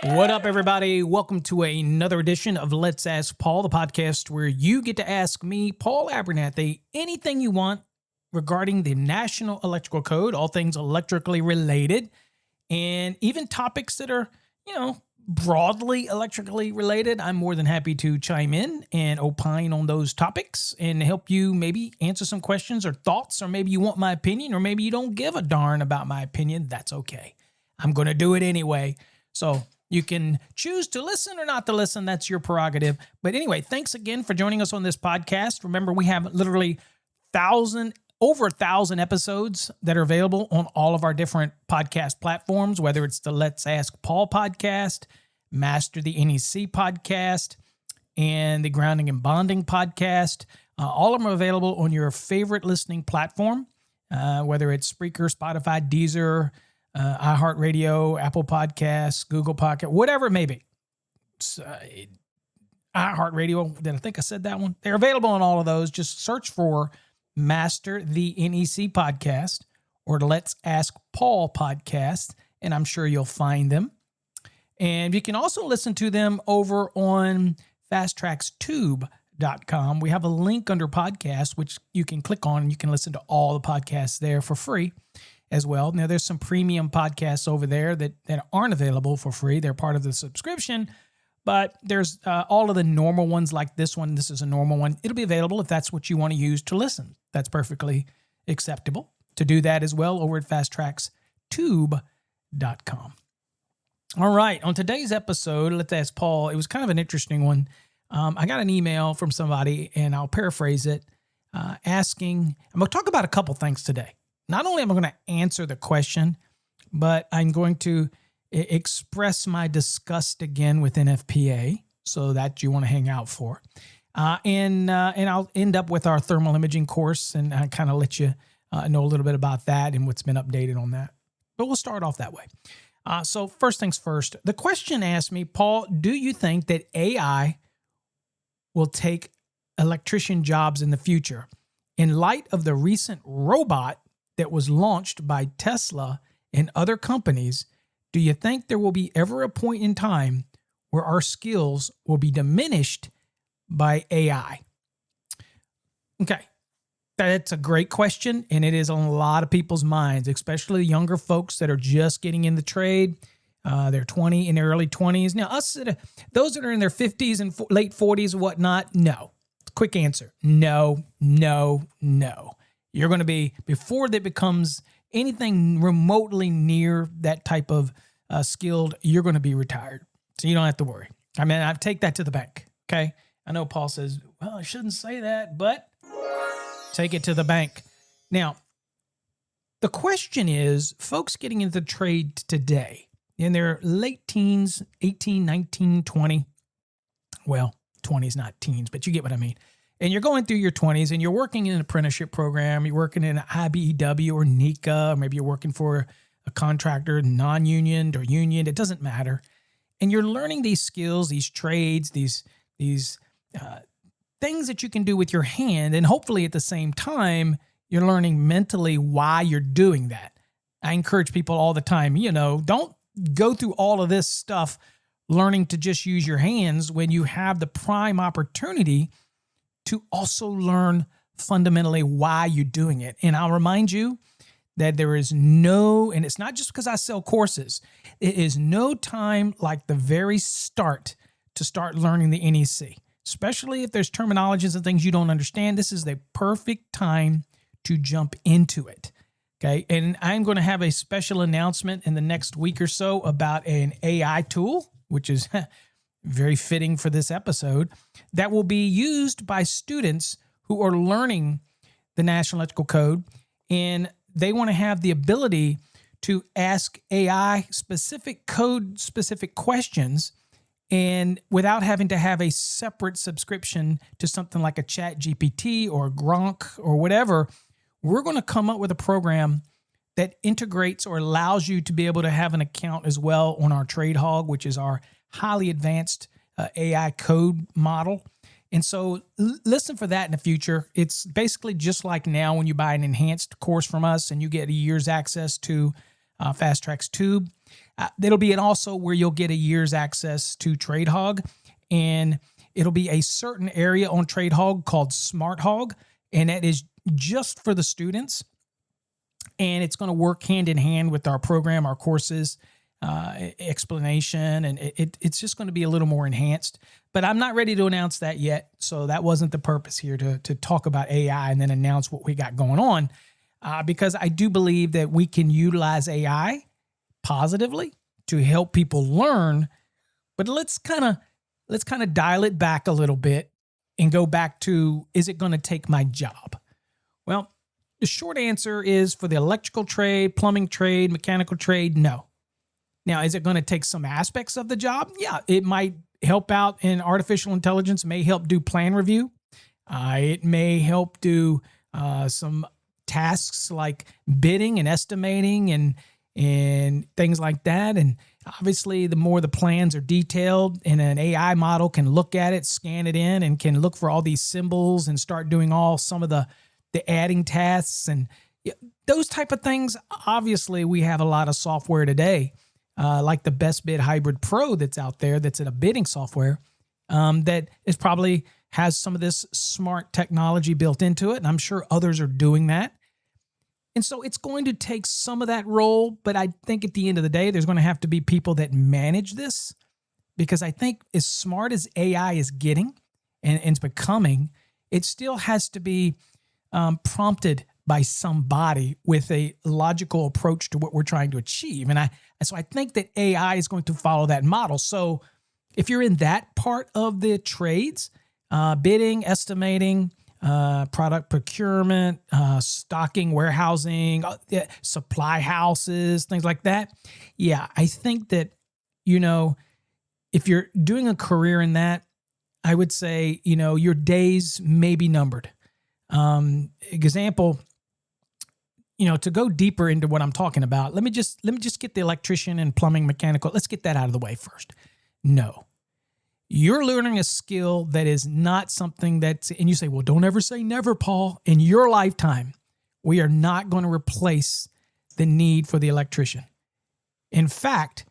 What up, everybody? Welcome to another edition of Let's Ask Paul, the podcast where you get to ask me, Paul Abernathy, anything you want regarding the National Electrical Code, all things electrically related, and even topics that are, broadly electrically related. I'm more than happy to chime in and opine on those topics and help you maybe answer some questions or thoughts, or maybe you want my opinion, or maybe you don't give a darn about my opinion. That's okay. I'm going to do it anyway. So you can choose to listen or not to listen. That's your prerogative. But anyway, thanks again for joining us on this podcast. Remember, we have literally over 1,000 episodes that are available on all of our different podcast platforms, whether it's the Let's Ask Paul podcast, Master the NEC podcast, and the Grounding and Bonding podcast. All of them are available on your favorite listening platform, whether it's Spreaker, Spotify, Deezer, iHeartRadio, Apple Podcasts, Google Podcast, whatever it may be. iHeartRadio, I think I said that one? They're available on all of those. Just search for Master the NEC podcast or Let's Ask Paul podcast, and I'm sure you'll find them. And you can also listen to them over on fasttrackstube.com. We have a link under podcast, which you can click on, and you can listen to all the podcasts there for free as well. Now, there's some premium podcasts over there that aren't available for free. They're part of the subscription, but there's all of the normal ones like this one. This is a normal one. It'll be available if that's what you want to use to listen. That's perfectly acceptable to do that as well over at fasttrackstube.com. All right, on today's episode, Let's Ask Paul, it was kind of an interesting one. I got an email from somebody, and I'll paraphrase it, asking, I'm going to talk about a couple things today. Not only am I going to answer the question, but I'm going to express my disgust again with NFPA, so that you want to hang out for. And I'll end up with our thermal imaging course, and I kind of let you know a little bit about that and what's been updated on that. But we'll start off that way. So first things first, the question asked me, Paul, do you think that AI will take electrician jobs in the future? In light of the recent robot that was launched by Tesla and other companies, do you think there will be ever a point in time where our skills will be diminished by AI? Okay, that's a great question, and it is on a lot of people's minds, especially younger folks that are just getting in the trade. They're 20 in their early 20s. Now, those that are in their 50s and late 40s and whatnot, no. Quick answer, no. You're going to be, before that becomes anything remotely near that type of skilled, you're going to be retired. So you don't have to worry. I mean, I take that to the bank, okay? I know Paul says, well, I shouldn't say that, but take it to the bank. Now, the question is, folks getting into the trade today, in their late teens, 18, 19, 20, well, 20 is not teens, but you get what I mean. And you're going through your 20s and you're working in an apprenticeship program, you're working in an IBEW or NECA, or maybe you're working for a contractor, non-union or union, it doesn't matter. And you're learning these skills, these trades, these things that you can do with your hand. And hopefully at the same time, you're learning mentally why you're doing that. I encourage people all the time, don't go through all of this stuff learning to just use your hands when you have the prime opportunity to also learn fundamentally why you're doing it. And I'll remind you that there is and it's not just because I sell courses, it is no time like the very start to start learning the NEC, especially if there's terminologies and things you don't understand. This is the perfect time to jump into it. Okay. And I'm going to have a special announcement in the next week or so about an AI tool, which is very fitting for this episode, that will be used by students who are learning the National Electrical Code, and they want to have the ability to ask AI code-specific questions, and without having to have a separate subscription to something like a ChatGPT or Gronk or whatever. We're going to come up with a program that integrates or allows you to be able to have an account as well on our TradeHog, which is our highly advanced AI code model. And so listen for that in the future. It's basically just like now when you buy an enhanced course from us and you get a year's access to Fast Track's Tube. It'll be also where you'll get a year's access to TradeHog, and it'll be a certain area on TradeHog called Smart Hog, and that is just for the students. And it's going to work hand in hand with our program, our courses, explanation, and it's just going to be a little more enhanced. But I'm not ready to announce that yet, so that wasn't the purpose here to talk about AI and then announce what we got going on, because I do believe that we can utilize AI positively to help people learn. But let's kind of dial it back a little bit and go back to, is it going to take my job? Well, the short answer is for the electrical trade, plumbing trade, mechanical trade, no. Now, is it going to take some aspects of the job? Yeah, it might help out in artificial intelligence, may help do plan review. It may help do some tasks like bidding and estimating and things like that. And obviously, the more the plans are detailed and an AI model can look at it, scan it in, and can look for all these symbols and start doing some of the adding tasks and those type of things. Obviously, we have a lot of software today, like the Best Bid Hybrid Pro that's out there, that's in a bidding software, that is probably has some of this smart technology built into it. And I'm sure others are doing that. And so it's going to take some of that role, but I think at the end of the day, there's going to have to be people that manage this, because I think as smart as AI is getting and it's becoming, it still has to be prompted by somebody with a logical approach to what we're trying to achieve. And so I think that AI is going to follow that model. So if you're in that part of the trades, bidding, estimating, product procurement, stocking, warehousing, supply houses, things like that. Yeah, I think that, if you're doing a career in that, I would say, your days may be numbered. Example, to go deeper into what I'm talking about, let me just get the electrician and plumbing, mechanical. Let's get that out of the way first. No. You're learning a skill that is not something and you say, well, don't ever say never, Paul. In your lifetime, we are not going to replace the need for the electrician. In fact,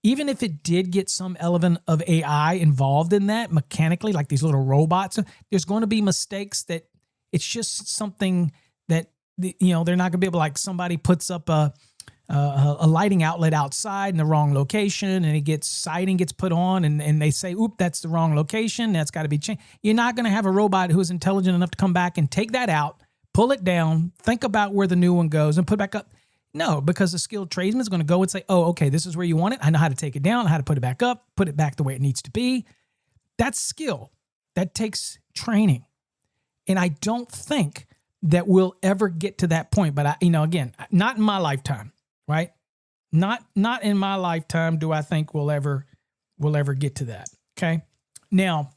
even if it did get some element of AI involved in that mechanically, like these little robots, there's going to be mistakes that it's just something that, they're not going to be able, like somebody puts up a lighting outlet outside in the wrong location, and siding gets put on, and they say, oop, that's the wrong location. That's got to be changed. You're not going to have a robot who is intelligent enough to come back and take that out, pull it down, think about where the new one goes, and put it back up. No, because the skilled tradesman is going to go and say, oh, okay, this is where you want it. I know how to take it down, how to put it back up, put it back the way it needs to be. That's skill. That takes training. And I don't think that we'll ever get to that point. But again, not in my lifetime, right? Not in my lifetime do I think we'll ever get to that. Okay. Now,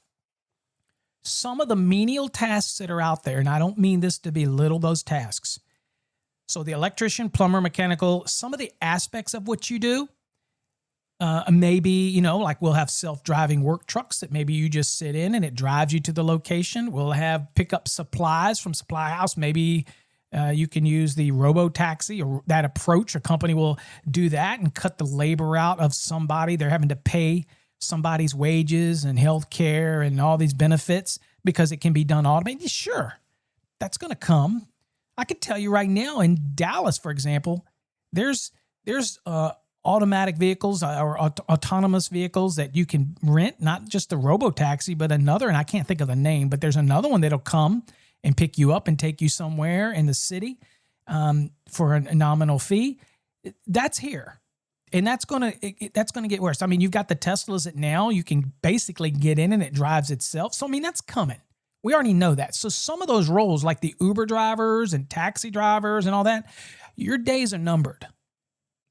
some of the menial tasks that are out there, and I don't mean this to belittle those tasks. So the electrician, plumber, mechanical, some of the aspects of what you do, maybe, like we'll have self-driving work trucks that maybe you just sit in and it drives you to the location. We'll have pick up supplies from supply house. Maybe you can use the robo-taxi or that approach. A company will do that and cut the labor out of somebody. They're having to pay somebody's wages and health care and all these benefits because it can be done automated. Sure, that's going to come. I could tell you right now in Dallas, for example, there's automatic vehicles or autonomous vehicles that you can rent, not just the robo-taxi, but another, and I can't think of the name, but there's another one that'll come and pick you up and take you somewhere in the city for a nominal fee. That's here. And that's going to get worse. I mean, you've got the Teslas that now you can basically get in and it drives itself. So, I mean, that's coming. We already know that. So some of those roles like the Uber drivers and taxi drivers and all that, your days are numbered.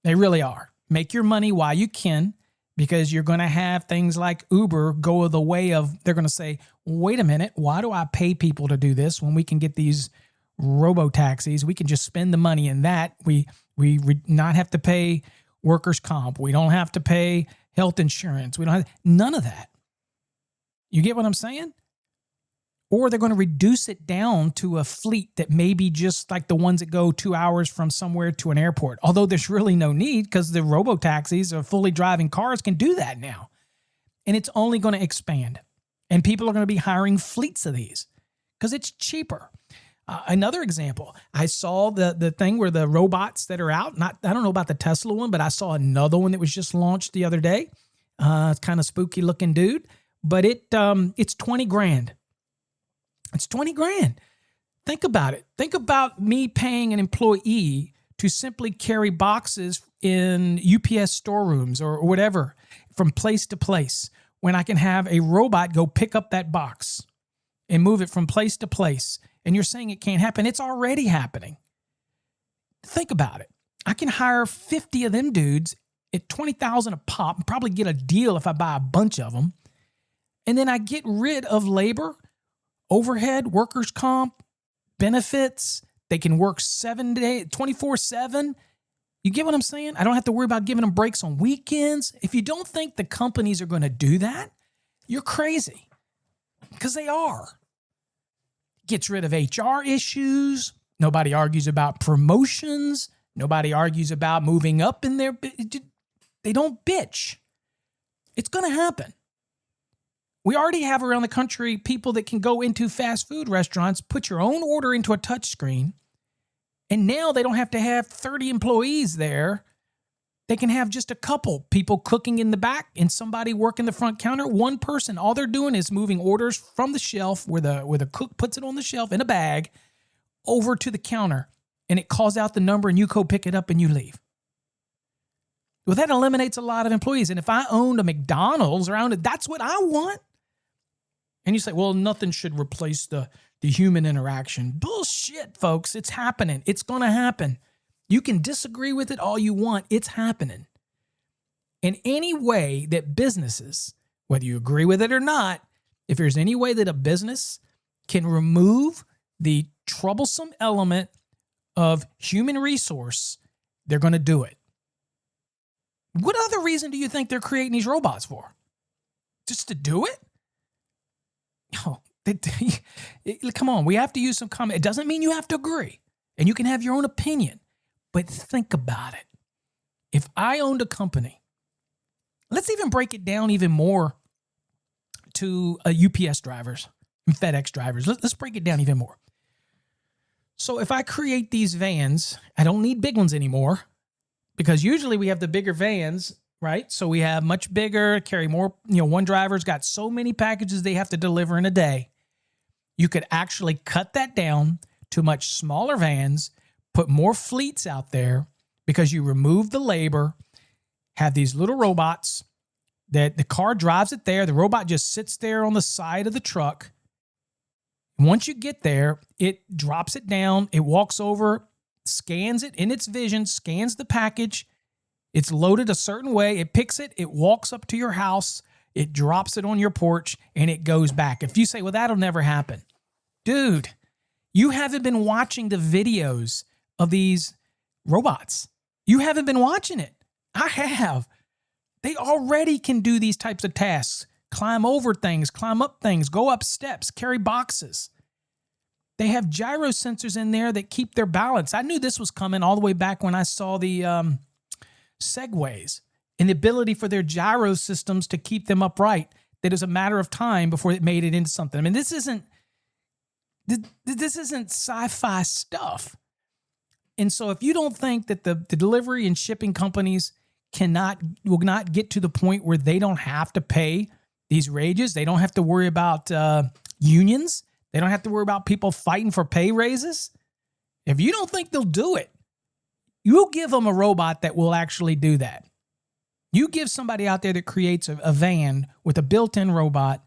They really are. Make your money while you can, because you're going to have things like Uber go the way of, they're going to say, wait a minute, why do I pay people to do this when we can get these robo-taxis? We can just spend the money in that. We not have to pay workers' comp. We don't have to pay health insurance. We don't have none of that. You get what I'm saying? or they're going to reduce it down to a fleet that may be just like the ones that go 2 hours from somewhere to an airport. Although there's really no need because the robo-taxis or fully driving cars can do that now. And it's only going to expand. And people are going to be hiring fleets of these because it's cheaper. Another example, I saw the thing where the robots that are out, I don't know about the Tesla one, but I saw another one that was just launched the other day. It's kind of spooky looking dude, but it's 20 grand. It's 20 grand. Think about it. Think about me paying an employee to simply carry boxes in UPS storerooms or whatever from place to place when I can have a robot go pick up that box and move it from place to place. And you're saying it can't happen. It's already happening. Think about it. I can hire 50 of them dudes at $20,000 a pop and probably get a deal if I buy a bunch of them. And then I get rid of labor, overhead, workers' comp, benefits. They can work 7 days, 24/7. You get what I'm saying? I don't have to worry about giving them breaks on weekends. If you don't think the companies are going to do that, you're crazy. Because they are. Gets rid of HR issues. Nobody argues about promotions. Nobody argues about moving up in their... They don't bitch. It's going to happen. We already have around the country people that can go into fast food restaurants, put your own order into a touch screen, and now they don't have to have 30 employees there. They can have just a couple people cooking in the back and somebody working the front counter. One person, all they're doing is moving orders from the shelf where the cook puts it on the shelf in a bag over to the counter, and it calls out the number and you go pick it up and you leave. Well, that eliminates a lot of employees. And if I owned a McDonald's around it, that's what I want. And you say, well, nothing should replace the human interaction. Bullshit, folks. It's happening. It's going to happen. You can disagree with it all you want. It's happening. In any way that businesses, whether you agree with it or not, if there's any way that a business can remove the troublesome element of human resource, they're going to do it. What other reason do you think they're creating these robots for? Just to do it? Oh, come on. We have to use some comment. It doesn't mean you have to agree. And you can have your own opinion. But think about it. If I owned a company, let's even break it down even more to UPS drivers and FedEx drivers. Let's break it down even more. So if I create these vans, I don't need big ones anymore because usually we have the bigger vans, right? So we have much bigger, carry more, one driver's got so many packages they have to deliver in a day. You could actually cut that down to much smaller vans, put more fleets out there because you remove the labor, have these little robots that the car drives it there. The robot just sits there on the side of the truck. Once you get there, it drops it down. It walks over, scans it in its vision, scans the package. It's loaded a certain way. It picks it. It walks up to your house. It drops it on your porch, and it goes back. If you say, well, that'll never happen. Dude, you haven't been watching the videos of these robots. You haven't been watching it. I have. They already can do these types of tasks. Climb over things, climb up things, go up steps, carry boxes. They have gyro sensors in there that keep their balance. I knew this was coming all the way back when I saw the Segways and the ability for their gyro systems to keep them upright. That it was a matter of time before it made it into something. I mean, this isn't sci-fi stuff. And so if you don't think that the delivery and shipping companies will not get to the point where they don't have to pay these wages, they don't have to worry about unions, they don't have to worry about people fighting for pay raises. If you don't think they'll do it, you give them a robot that will actually do that. You give somebody out there that creates a van with a built-in robot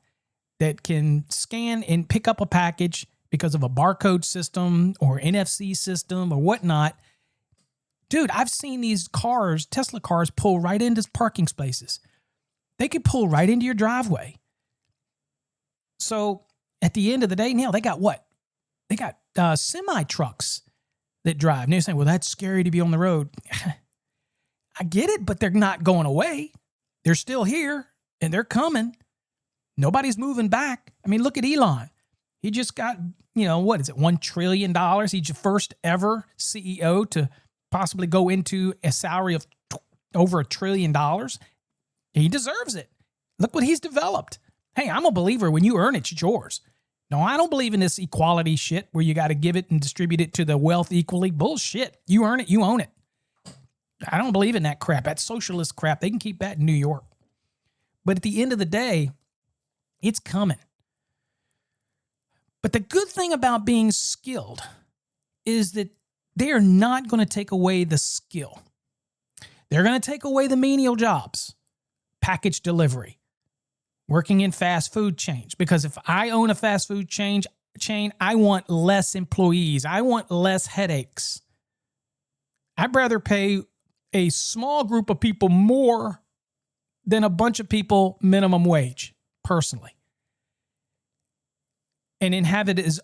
that can scan and pick up a package because of a barcode system or NFC system or whatnot. Dude, I've seen these cars, Tesla cars, pull right into parking spaces. They could pull right into your driveway. So at the end of the day, now they got what? They got semi-trucks that drive. And they're saying, well, that's scary to be on the road. I get it, but they're not going away. They're still here, and they're coming. Nobody's moving back. I mean, look at Elon. He just got, what is it, $1 trillion. He's the first ever CEO to possibly go into a salary of over $1 trillion. He deserves it. Look what he's developed. Hey, I'm a believer when you earn it, it's yours. No, I don't believe in this equality shit where you got to give it and distribute it to the wealth equally. Bullshit. You earn it, you own it. I don't believe in that crap. That socialist crap. They can keep that in New York. But at the end of the day, it's coming. But the good thing about being skilled is that they are not going to take away the skill. They're going to take away the menial jobs, package delivery, working in fast food chains. Because if I own a fast food chain, I want less employees. I want less headaches. I'd rather pay a small group of people more than a bunch of people minimum wage, personally. And then have it as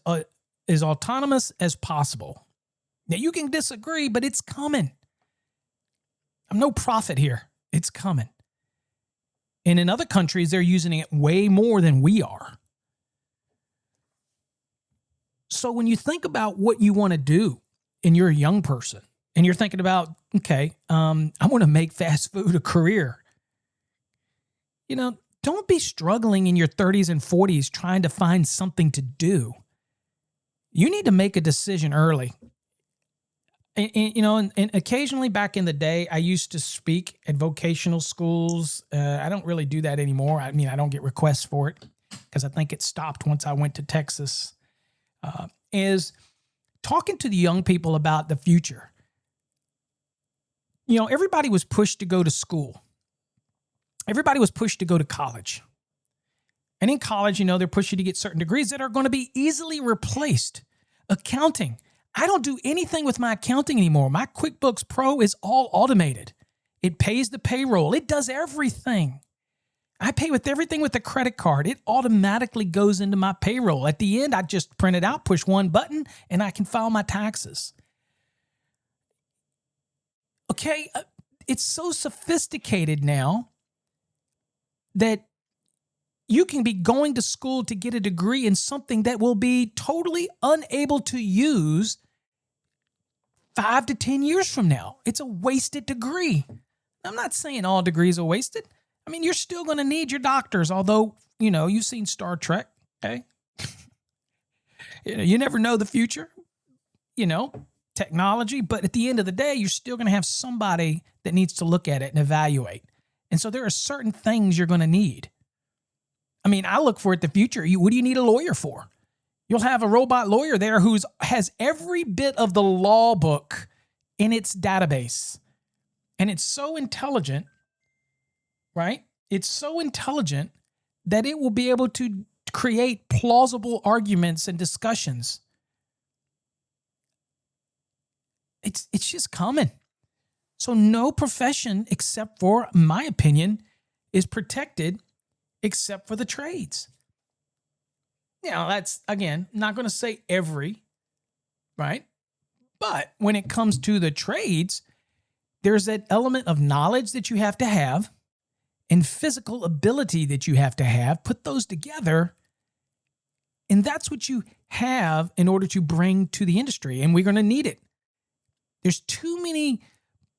autonomous as possible. Now, you can disagree, but it's coming. I'm no prophet here. It's coming. And in other countries, they're using it way more than we are. So when you think about what you want to do and you're a young person and you're thinking about, okay, I want to make fast food a career. Don't be struggling in your 30s and 40s trying to find something to do. You need to make a decision early. And occasionally back in the day, I used to speak at vocational schools. I don't really do that anymore. I don't get requests for it because I think it stopped once I went to Texas. Is talking to the young people about the future. Everybody was pushed to go to school. Everybody was pushed to go to college. And in college, they're pushing you to get certain degrees that are going to be easily replaced. Accounting. I don't do anything with my accounting anymore. My QuickBooks Pro is all automated. It pays the payroll. It does everything. I pay with everything with a credit card. It automatically goes into my payroll. At the end, I just print it out, push one button, and I can file my taxes. Okay, it's so sophisticated now that you can be going to school to get a degree in something that will be totally unable to use 5 to 10 years from now. It's a wasted degree. I'm not saying all degrees are wasted. You're still going to need your doctors, although, you've seen Star Trek, okay? You never know the future, technology, but at the end of the day, you're still going to have somebody that needs to look at it and evaluate. And so there are certain things you're going to need. I look for it the future. What do you need a lawyer for? You'll have a robot lawyer there who has every bit of the law book in its database. And it's so intelligent, right? It's so intelligent that it will be able to create plausible arguments and discussions. It's just coming. So no profession, except for, my opinion, is protected except for the trades. That's, again, not going to say every, right? But when it comes to the trades, there's that element of knowledge that you have to have and physical ability that you have to have. Put those together, and that's what you have in order to bring to the industry, and we're going to need it. There's too many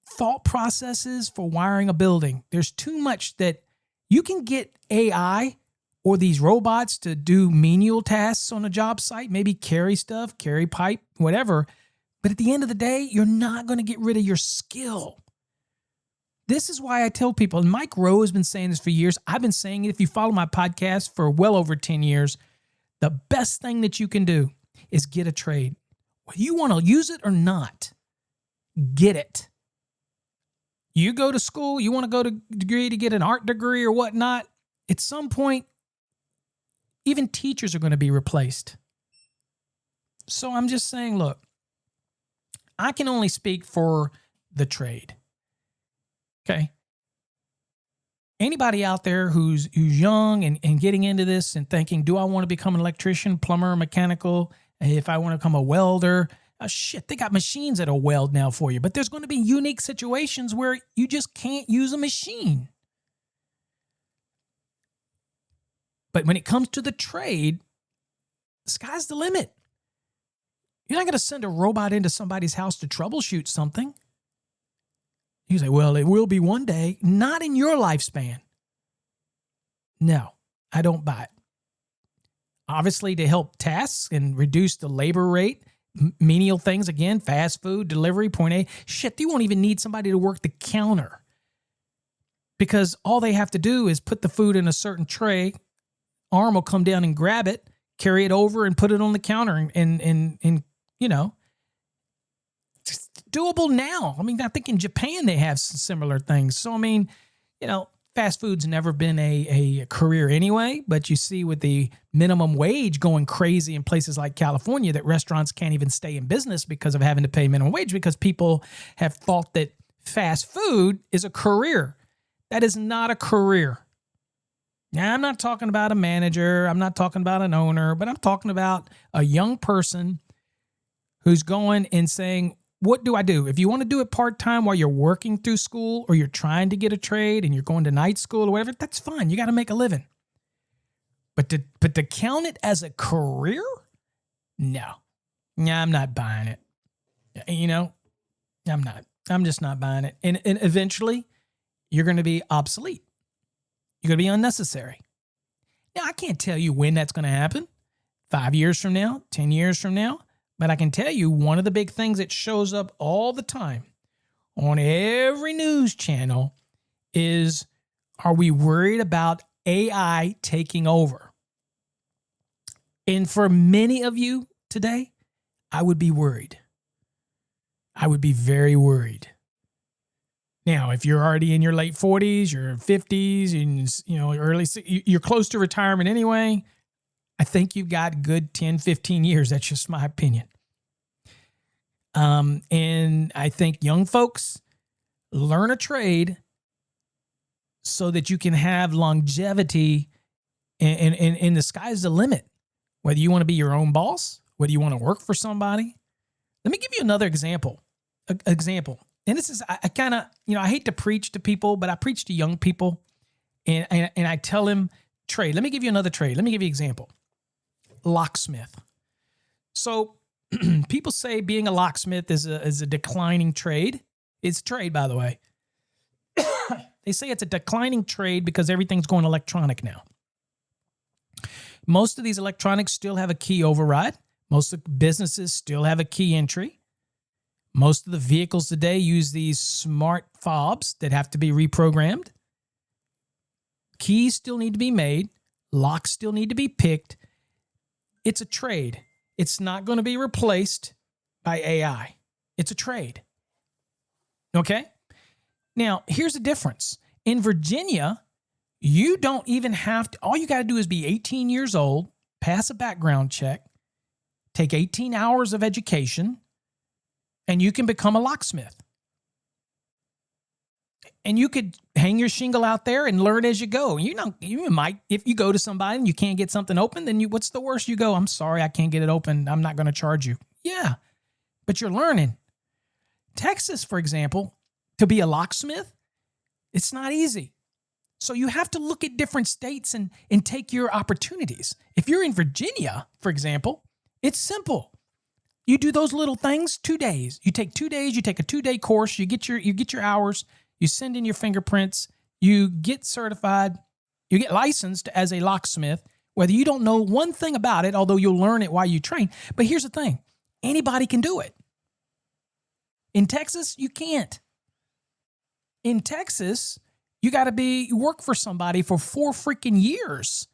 thought processes for wiring a building. There's too much that you can get AI or these robots to do menial tasks on a job site, maybe carry stuff, carry pipe, whatever. But at the end of the day, you're not going to get rid of your skill. This is why I tell people, and Mike Rowe has been saying this for years. I've been saying it if you follow my podcast for well over 10 years. The best thing that you can do is get a trade. Whether you want to use it or not, get it. You go to school, you want to go to degree to get an art degree or whatnot, at some point, even teachers are going to be replaced. So I'm just saying, look, I can only speak for the trade. Okay? Anybody out there who's young and getting into this and thinking, do I want to become an electrician, plumber, mechanical, if I want to become a welder? Shit, they got machines that'll weld now for you. But there's going to be unique situations where you just can't use a machine. But when it comes to the trade, The sky's the limit. You're not going to send a robot into somebody's house to troubleshoot something. You say, well, it will be one day. Not in your lifespan. No, I don't buy it. Obviously, to help tasks and reduce the labor rate, menial things, again, fast food, delivery, point A. Shit, you won't even need somebody to work the counter because all they have to do is put the food in a certain tray. Arm will come down and grab it, carry it over and put it on the counter and you know, it's doable now. I mean, I think in Japan they have some similar things. So, I mean, you know, fast food's never been a career anyway, but you see with the minimum wage going crazy in places like California that restaurants can't even stay in business because of having to pay minimum wage because people have thought that fast food is a career. That is not a career. Now, I'm not talking about a manager. I'm not talking about an owner, but I'm talking about a young person who's going and saying, what do I do? If you want to do it part-time while you're working through school or you're trying to get a trade and you're going to night school or whatever, that's fine. You got to make a living. But to count it as a career? No. I'm not buying it. You know, I'm not. I'm just not buying it. And eventually, you're going to be obsolete. You're going to be unnecessary. Now, I can't tell you when that's going to happen. 5 years from now, 10 years from now. But I can tell you one of the big things that shows up all the time on every news channel is, are we worried about AI taking over? And for many of you today, I would be worried. I would be very worried. Now, if you're already in your late 40s, your 50s, and you're close to retirement anyway, I think you've got good 10, 15 years. That's just my opinion. And I think young folks learn a trade so that you can have longevity and the sky's the limit. Whether you want to be your own boss, whether you want to work for somebody. Let me give you another example. And this is, I kind of, I hate to preach to people, but I preach to young people and I tell them trade. Let me give you another trade. Let me give you an example. Locksmith. So people say being a locksmith is a declining trade. It's a trade, by the way. They say it's a declining trade because everything's going electronic now. Most of these electronics still have a key override. Most of the businesses still have a key entry. Most of the vehicles today use these smart fobs that have to be reprogrammed. Keys still need to be made. Locks still need to be picked. It's a trade. It's not going to be replaced by AI. It's a trade. Okay? Now, here's the difference. In Virginia, you don't even have to, all you got to do is be 18 years old, pass a background check, take 18 hours of education, and you can become a locksmith. And you could hang your shingle out there and learn as you go. You might, if you go to somebody and you can't get something open, then what's the worst? You go, I'm sorry, I can't get it open. I'm not going to charge you. Yeah, but you're learning. Texas, for example, to be a locksmith, it's not easy. So you have to look at different states and take your opportunities. If you're in Virginia, for example, it's simple. You do those little things, 2 days. You take 2 days, you take a 2-day course, you get your hours, you send in your fingerprints, you get certified, you get licensed as a locksmith, whether you don't know one thing about it, although you'll learn it while you train. But here's the thing, anybody can do it. In Texas, you can't. In Texas, you got to work for somebody for 4 freaking years.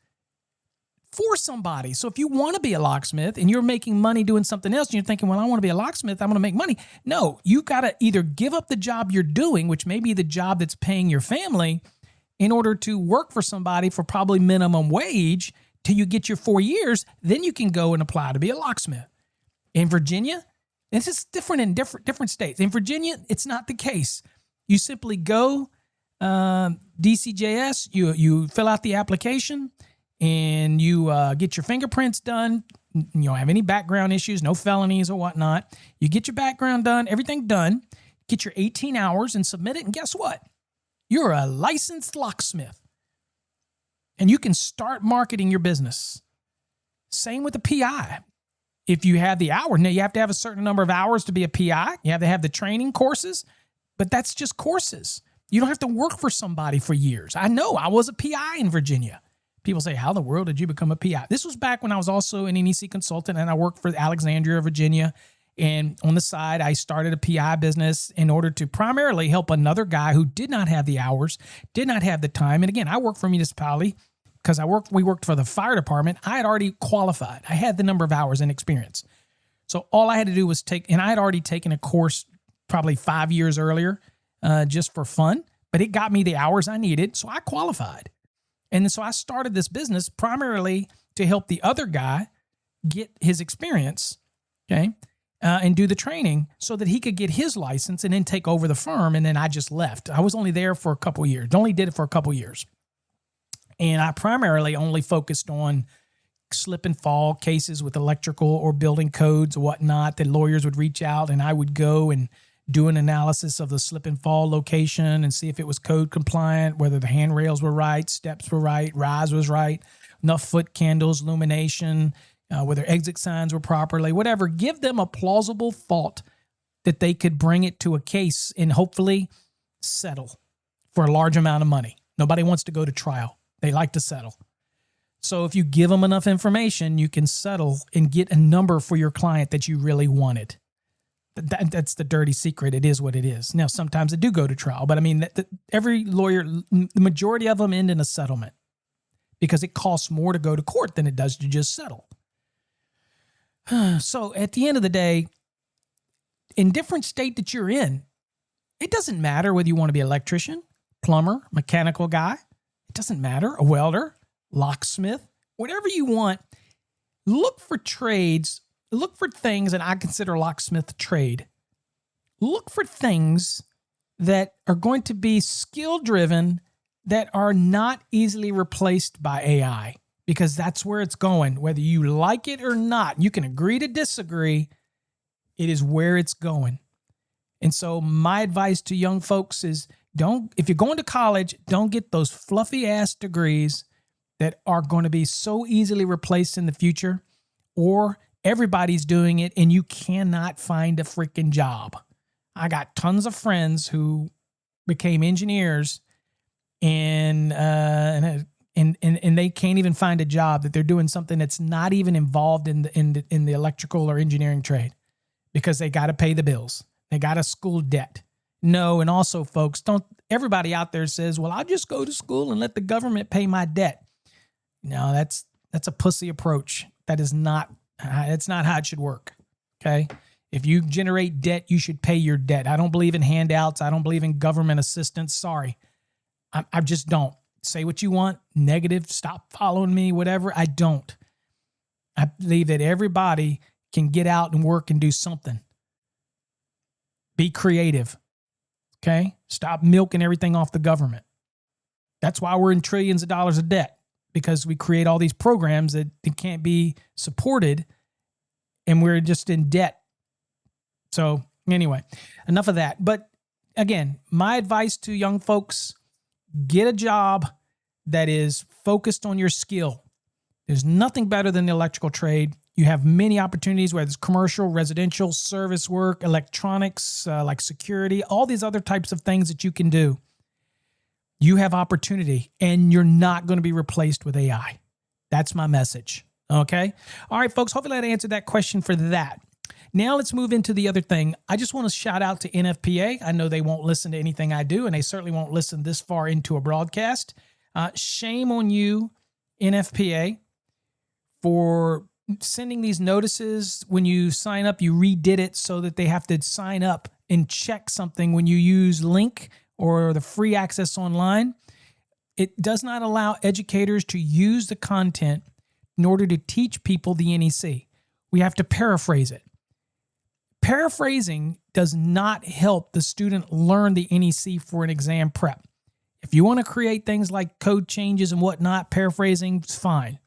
For somebody. So if you want to be a locksmith and you're making money doing something else and you're thinking, well, I want to be a locksmith, I'm going to make money. No, you got to either give up the job you're doing, which may be the job that's paying your family, in order to work for somebody for probably minimum wage till you get your 4 years. Then you can go and apply to be a locksmith. In Virginia, this is different in different states. In Virginia, it's not the case. You simply go DCJS, you fill out the application, and you get your fingerprints done. You don't have any background issues, no felonies or whatnot. You get your background done, everything done, get your 18 hours and submit it, and guess what? You're a licensed locksmith. And you can start marketing your business. Same with the PI. If you have the hours, now you have to have a certain number of hours to be a PI. You have to have the training courses, but that's just courses. You don't have to work for somebody for years. I know I was a PI in Virginia. People say, how in the world did you become a PI? This was back when I was also an NEC consultant and I worked for Alexandria, Virginia. And on the side, I started a PI business in order to primarily help another guy who did not have the hours, did not have the time. And again, I worked for a municipality because we worked for the fire department. I had already qualified. I had the number of hours and experience. So all I had to do was and I had already taken a course probably 5 years earlier just for fun, but it got me the hours I needed. So I qualified. And so I started this business primarily to help the other guy get his experience, okay, and do the training so that he could get his license and then take over the firm. And then I just left. I was only there for a couple of years. Only did it for a couple of years. And I primarily only focused on slip and fall cases with electrical or building codes or whatnot that lawyers would reach out and I would go and do an analysis of the slip and fall location and see if it was code compliant, whether the handrails were right, steps were right, rise was right, enough foot candles, illumination, whether exit signs were properly, whatever. Give them a plausible fault that they could bring it to a case and hopefully settle for a large amount of money. Nobody wants to go to trial. They like to settle. So if you give them enough information, you can settle and get a number for your client that you really wanted. That's the dirty secret. It is what it is. Now, sometimes they do go to trial, but I mean, every lawyer, the majority of them end in a settlement because it costs more to go to court than it does to just settle. So at the end of the day, in different state that you're in, it doesn't matter whether you want to be an electrician, plumber, mechanical guy. It doesn't matter. A welder, locksmith, whatever you want. Look for trades. Look for things, and I consider locksmith a trade. Look for things that are going to be skill-driven that are not easily replaced by AI because that's where it's going. Whether you like it or not, you can agree to disagree. It is where it's going. And so my advice to young folks is if you're going to college, don't get those fluffy-ass degrees that are going to be so easily replaced in the future, or everybody's doing it and you cannot find a freaking job. I got tons of friends who became engineers and they can't even find a job, that they're doing something that's not even involved in the electrical or engineering trade because they got to pay the bills. They got a school debt. No, and also folks, everybody out there says, well, I'll just go to school and let the government pay my debt. No, that's a pussy approach. That's not how it should work. Okay. If you generate debt, you should pay your debt. I don't believe in handouts. I don't believe in government assistance. Sorry. I just don't. Say what you want. Negative. Stop following me, whatever. I don't. I believe that everybody can get out and work and do something. Be creative. Okay. Stop milking everything off the government. That's why we're in trillions of dollars of debt. Because we create all these programs that can't be supported and we're just in debt. So anyway, enough of that. But again, my advice to young folks, get a job that is focused on your skill. There's nothing better than the electrical trade. You have many opportunities, whether it's commercial, residential, service work, electronics, like security, all these other types of things that you can do. You have opportunity and you're not going to be replaced with AI. That's my message. Okay. All right, folks. Hopefully that answered that question for that. Now let's move into the other thing. I just want to shout out to NFPA. I know they won't listen to anything I do, and they certainly won't listen this far into a broadcast. Shame on you, NFPA, for sending these notices. When you sign up, you redid it so that they have to sign up and check something when you use link or the free access online. It does not allow educators to use the content in order to teach people the NEC. We have to paraphrase it. Paraphrasing does not help the student learn the NEC for an exam prep. If you want to create things like code changes and whatnot, paraphrasing is fine.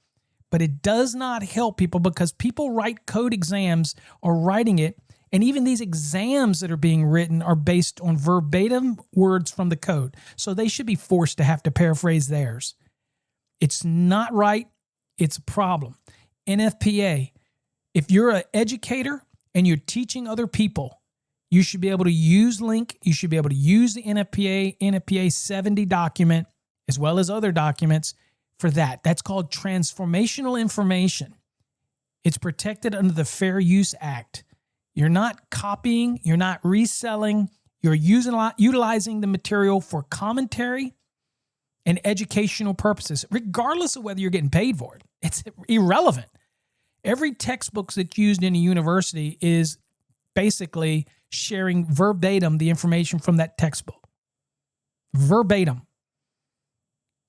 But it does not help people because people write code exams or writing it. And even these exams that are being written are based on verbatim words from the code. So they should be forced to have to paraphrase theirs. It's not right. It's a problem. NFPA. If you're an educator and you're teaching other people, you should be able to use LINC. You should be able to use the NFPA 70 document, as well as other documents for that. That's called transformational information. It's protected under the Fair Use Act. You're not copying. You're not reselling. You're utilizing the material for commentary and educational purposes, regardless of whether you're getting paid for it. It's irrelevant. Every textbook that's used in a university is basically sharing verbatim the information from that textbook. Verbatim.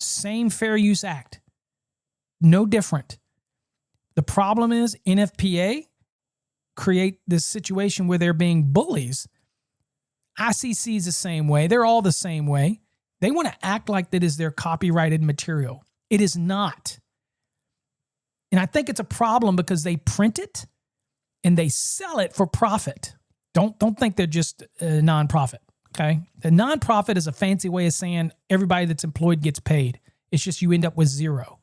Same Fair Use Act. No different. The problem is NFPA create this situation where they're being bullies. ICC is the same way. They're all the same way. They want to act like that is their copyrighted material. It is not. And I think it's a problem because they print it and they sell it for profit. Don't think they're just a nonprofit, okay? The nonprofit is a fancy way of saying everybody that's employed gets paid. It's just you end up with zero.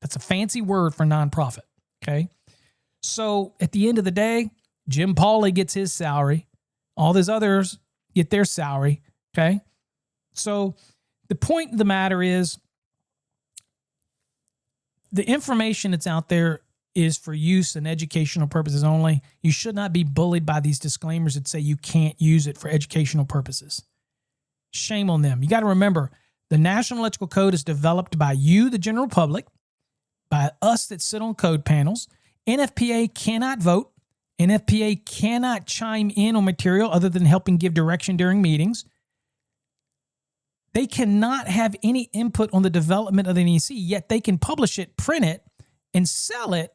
That's a fancy word for nonprofit, okay? So at the end of the day, Jim Pauly gets his salary. All these others get their salary, okay? So the point of the matter is the information that's out there is for use and educational purposes only. You should not be bullied by these disclaimers that say you can't use it for educational purposes. Shame on them. You got to remember, the National Electrical Code is developed by you, the general public, by us that sit on code panels. NFPA cannot vote. NFPA cannot chime in on material other than helping give direction during meetings. They cannot have any input on the development of the NEC, yet they can publish it, print it, and sell it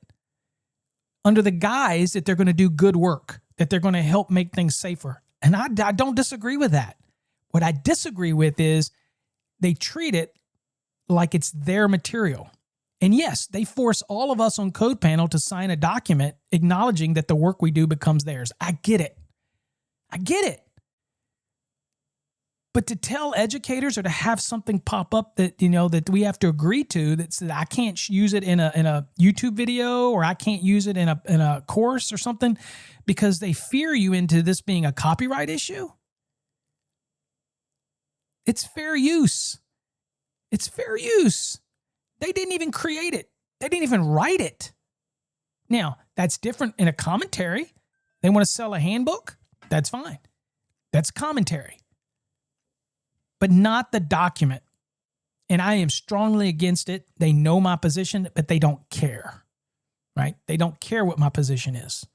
under the guise that they're going to do good work, that they're going to help make things safer. And I don't disagree with that. What I disagree with is they treat it like it's their material. And yes, they force all of us on Code Panel to sign a document acknowledging that the work we do becomes theirs. I get it. I get it. But to tell educators or to have something pop up that, that we have to agree to, that I can't use it in a YouTube video, or I can't use it in a course or something because they fear you into this being a copyright issue. It's fair use. It's fair use. They didn't even create it. They didn't even write it. Now, that's different in a commentary. They want to sell a handbook? That's fine. That's commentary. But not the document. And I am strongly against it. They know my position, but they don't care, right? They don't care what my position is.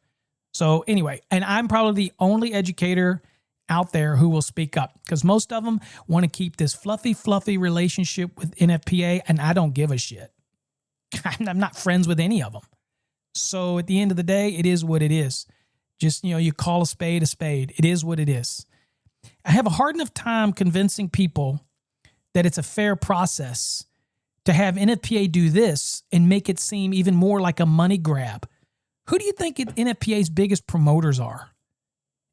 So anyway, and I'm probably the only educator out there who will speak up because most of them want to keep this fluffy relationship with NFPA, and I don't give a shit. I'm not friends with any of them. So at the end of the day, it is what it is. Just, you call a spade a spade. It is what it is. I have a hard enough time convincing people that it's a fair process to have NFPA do this and make it seem even more like a money grab. Who do you think NFPA's biggest promoters are?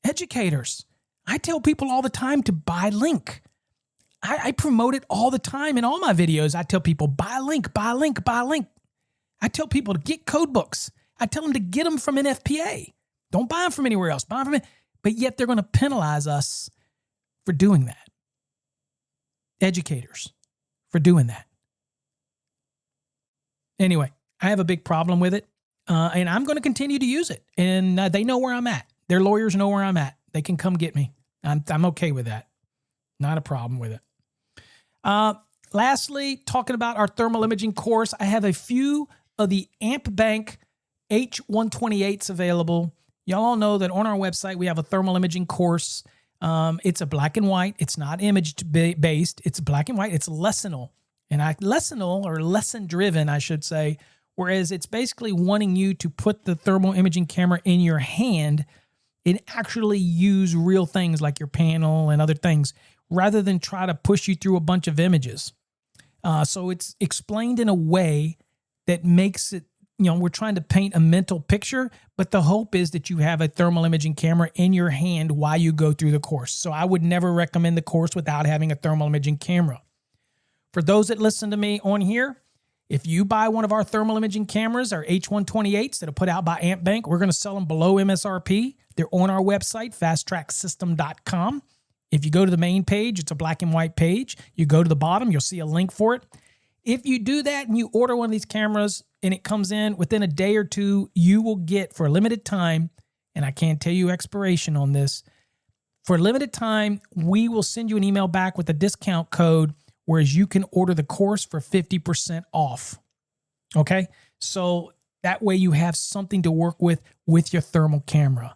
Educators. I tell people all the time to buy LINC. I promote it all the time in all my videos. I tell people, buy LINC, buy LINC, buy LINC. I tell people to get code books. I tell them to get them from NFPA. Don't buy them from anywhere else. Buy them from it. But yet they're going to penalize us for doing that. Educators for doing that. Anyway, I have a big problem with it, and I'm going to continue to use it. And they know where I'm at. Their lawyers know where I'm at. They can come get me. I'm okay with that. Not a problem with it. Lastly, talking about our thermal imaging course, I have a few of the AMP Bank H128s available. Y'all all know that on our website, we have a thermal imaging course. It's a black and white. It's not image based. It's black and white. It's lessonal. And lesson driven, I should say. Whereas it's basically wanting you to put the thermal imaging camera in your hand and actually use real things like your panel and other things rather than try to push you through a bunch of images. So it's explained in a way that makes it, we're trying to paint a mental picture, but the hope is that you have a thermal imaging camera in your hand while you go through the course. So I would never recommend the course without having a thermal imaging camera. For those that listen to me on here, If you buy one of our thermal imaging cameras, our H128s that are put out by AmpBank, we're going to sell them below MSRP. They're on our website, fasttracksystem.com. If you go to the main page, it's a black and white page. You go to the bottom, you'll see a link for it. If you do that and you order one of these cameras and it comes in within a day or two, you will get, for a limited time, and I can't tell you expiration on this, for a limited time, we will send you an email back with a discount code, whereas you can order the course for 50% off. Okay? So that way you have something to work with your thermal camera.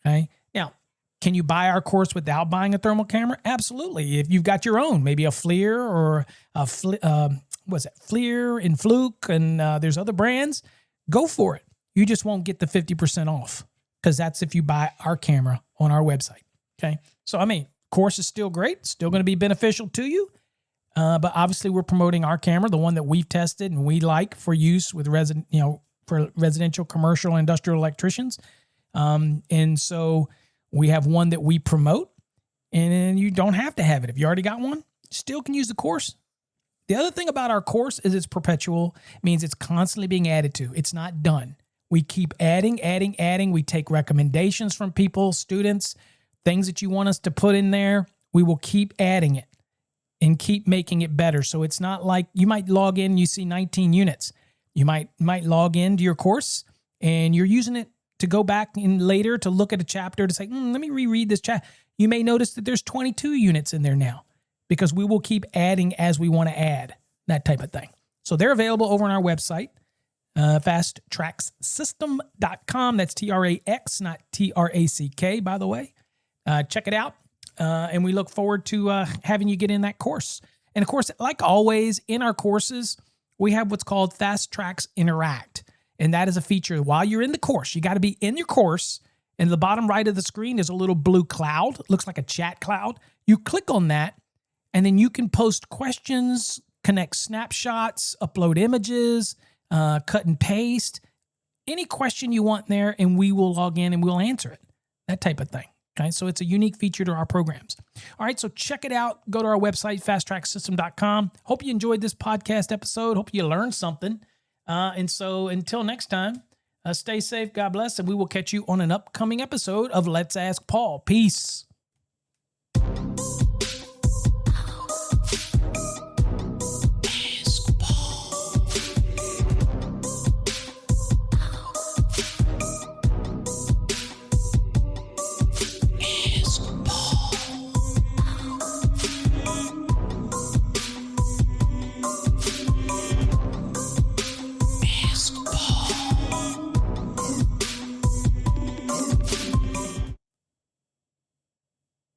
Okay? Now, can you buy our course without buying a thermal camera? Absolutely. If you've got your own, maybe a FLIR or a FLIR and Fluke, and there's other brands, go for it. You just won't get the 50% off, because that's if you buy our camera on our website. Okay. So, I mean, course is still great, still going to be beneficial to you. But obviously we're promoting our camera, the one that we've tested and we like for use with for residential, commercial, and industrial electricians. And so we have one that we promote, and you don't have to have it. If you already got one, still can use the course. The other thing about our course is it's perpetual. It means it's constantly being added to. It's not done. We keep adding. We take recommendations from people, students, things that you want us to put in there. We will keep adding it and keep making it better. So it's not like you might log in and you see 19 units. You might log into your course and you're using it to go back in later to look at a chapter to say, let me reread this chapter. You may notice that there's 22 units in there now, because we will keep adding as we want to add, that type of thing. So they're available over on our website, fasttracksystem.com. That's TRAX, not TRACK, by the way. Check it out. And we look forward to having you get in that course. And of course, like always in our courses, we have what's called Fast Tracks Interact. And that is a feature while you're in the course. You got to be in your course. And the bottom right of the screen is a little blue cloud. It looks like a chat cloud. You click on that, and then you can post questions, connect snapshots, upload images, cut and paste, any question you want there, and we will log in and we'll answer it. That type of thing. Okay, so it's a unique feature to our programs. All right, so check it out. Go to our website, fasttracksystem.com. Hope you enjoyed this podcast episode. Hope you learned something. And so until next time, stay safe, God bless, and we will catch you on an upcoming episode of Let's Ask Paul. Peace.